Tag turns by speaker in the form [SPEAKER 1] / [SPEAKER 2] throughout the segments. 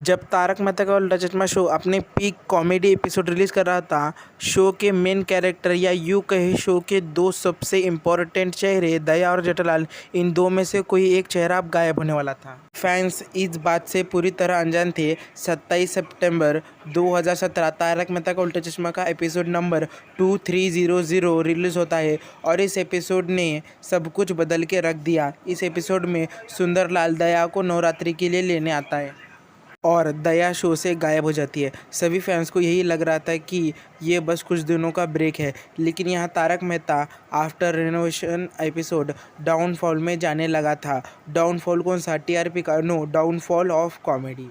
[SPEAKER 1] जब तारक मेहता का उल्टा चश्मा शो अपने पीक कॉमेडी एपिसोड रिलीज कर रहा था, शो के मेन कैरेक्टर या यूं कहे शो के दो सबसे इम्पोर्टेंट चेहरे दया और जेठालाल, इन दो में से कोई एक चेहरा अब गायब होने वाला था। फैंस इस बात से पूरी तरह अनजान थे। 27 सितंबर 2017 तारक मेहता का उल्टा चश्मा का एपिसोड नंबर 2300 रिलीज होता है और इस एपिसोड ने सब कुछ बदल के रख दिया। इस एपिसोड में सुंदरलाल दया को नवरात्रि के लिए लेने आता है और दया शो से गायब हो जाती है। सभी फैंस को यही लग रहा था कि ये बस कुछ दिनों का ब्रेक है, लेकिन यहाँ Taarak Mehta after renovation episode downfall में जाने लगा था। डाउनफॉल कौन सा? टीआरपी का? No, downfall of comedy.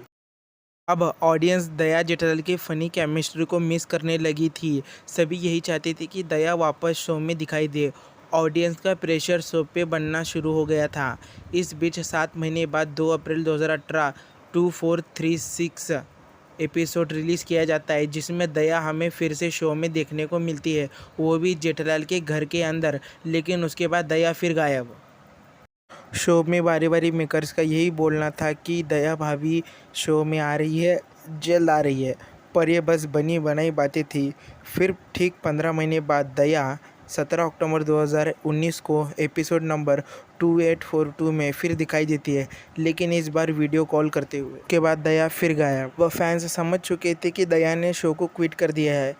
[SPEAKER 1] अब ऑडियंस दया जेठालाल की फ़नी केमिस्ट्री को मिस करने लगी थी। सभी यही चाहते थे कि दया वापस शो में दिखाई दे। ऑडियंस का प्रेशर शो पे बनना शुरू हो गया था। इस बीच 7 महीने बाद 2 अप्रैल 2018 2436 एपिसोड रिलीज़ किया जाता है, जिसमें दया हमें फिर से शो में देखने को मिलती है, वो भी जेठालाल के घर के अंदर। लेकिन उसके बाद दया फिर गायब। शो में बारी बारी मेकर्स का यही बोलना था कि दया भाभी शो में आ रही है, जल्द आ रही है, पर यह बस बनी बनाई बातें थी। फिर ठीक 15 महीने बाद दया 17 अक्टूबर 2019 को एपिसोड नंबर 2842 में फिर दिखाई देती है, लेकिन इस बार वीडियो कॉल करते हुए। के बाद दया फिर गायब। वह फैंस समझ चुके थे कि दया ने शो को क्विट कर दिया है,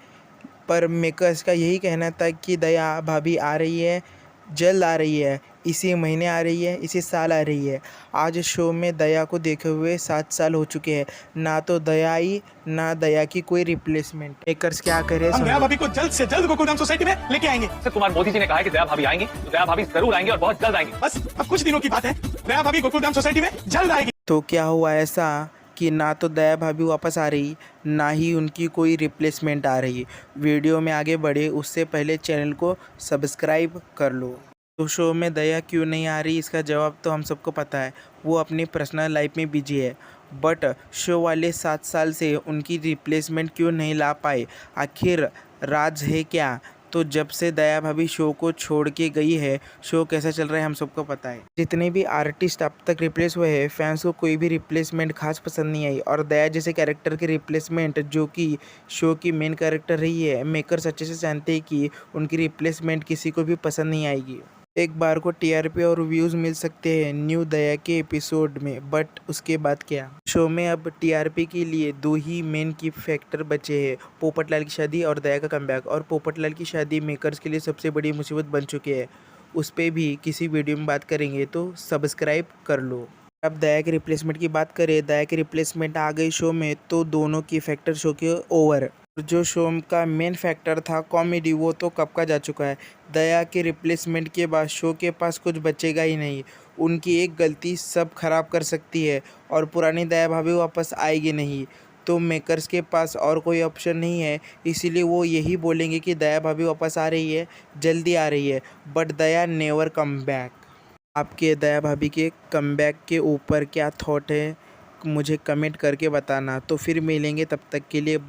[SPEAKER 1] पर मेकर्स का यही कहना था कि दया भाभी आ रही है, जल्द आ रही है, इसी महीने आ रही है, इसी साल आ रही है। आज शो में दया को देखे हुए 7 साल हो चुके हैं। ना तो दया आई, ना दया की कोई रिप्लेसमेंट। मेकर्स क्या करे?
[SPEAKER 2] हम दया भाभी को जल्द से जल्द गोकुलधाम सोसाइटी में लेके आएंगे।
[SPEAKER 3] सर, कुमार मोदी जी ने कहा है कि दया भाभी आएंगी, तो दया भाभी जरूर आएंगी और बहुत जल्द आएंगी।
[SPEAKER 2] बस अब कुछ दिनों की बात है, दया भाभी गोकुलधाम सोसाइटी में जल्द आएगी।
[SPEAKER 1] तो क्या हुआ ऐसा कि ना तो दया भाभी वापस आ रही, ना ही उनकी कोई रिप्लेसमेंट आ रही? वीडियो में आगे बढ़े उससे पहले चैनल को सब्सक्राइब कर लो। तो शो में दया क्यों नहीं आ रही, इसका जवाब तो हम सबको पता है। वो अपनी पर्सनल लाइफ में बिजी है। बट शो वाले 7 साल से उनकी रिप्लेसमेंट क्यों नहीं ला पाए? आखिर राज है क्या? तो जब से दया भाभी शो को छोड़ के गई है, शो कैसा चल रहा है हम सबको पता है। जितने भी आर्टिस्ट अब तक रिप्लेस हुए हैं, फैंस को कोई भी रिप्लेसमेंट खास पसंद नहीं आई, और दया जैसे कैरेक्टर की रिप्लेसमेंट, जो कि शो की मेन कैरेक्टर रही है, मेकर्स अच्छे से जानते हैं कि उनकी रिप्लेसमेंट किसी को भी पसंद नहीं आएगी। एक बार को टीआरपी और व्यूज़ मिल सकते हैं न्यू दया के एपिसोड में, बट उसके बाद क्या? शो में अब टीआरपी के लिए 2 ही मेन की फैक्टर बचे हैं, पोपटलाल की शादी और दया का कमबैक। और पोपटलाल की शादी मेकर्स के लिए सबसे बड़ी मुसीबत बन चुकी है। उस पर भी किसी वीडियो में बात करेंगे, तो सब्सक्राइब कर लो। अब दया के रिप्लेसमेंट की बात करें, दया की रिप्लेसमेंट आ गई शो में, तो दोनों की फैक्टर शो के ओवर। जो शो का मेन फैक्टर था कॉमेडी, वो तो कब का जा चुका है। दया के रिप्लेसमेंट के बाद शो के पास कुछ बचेगा ही नहीं। उनकी एक गलती सब खराब कर सकती है और पुरानी दया भाभी वापस आएगी नहीं। तो मेकर्स के पास और कोई ऑप्शन नहीं है, इसीलिए वो यही बोलेंगे कि दया भाभी वापस आ रही है, जल्दी आ रही है, but Daya never come back. आपके दया भाभी के कमबैक के ऊपर क्या थॉट है, मुझे कमेंट करके बताना। तो फिर मिलेंगे, तब तक के लिए।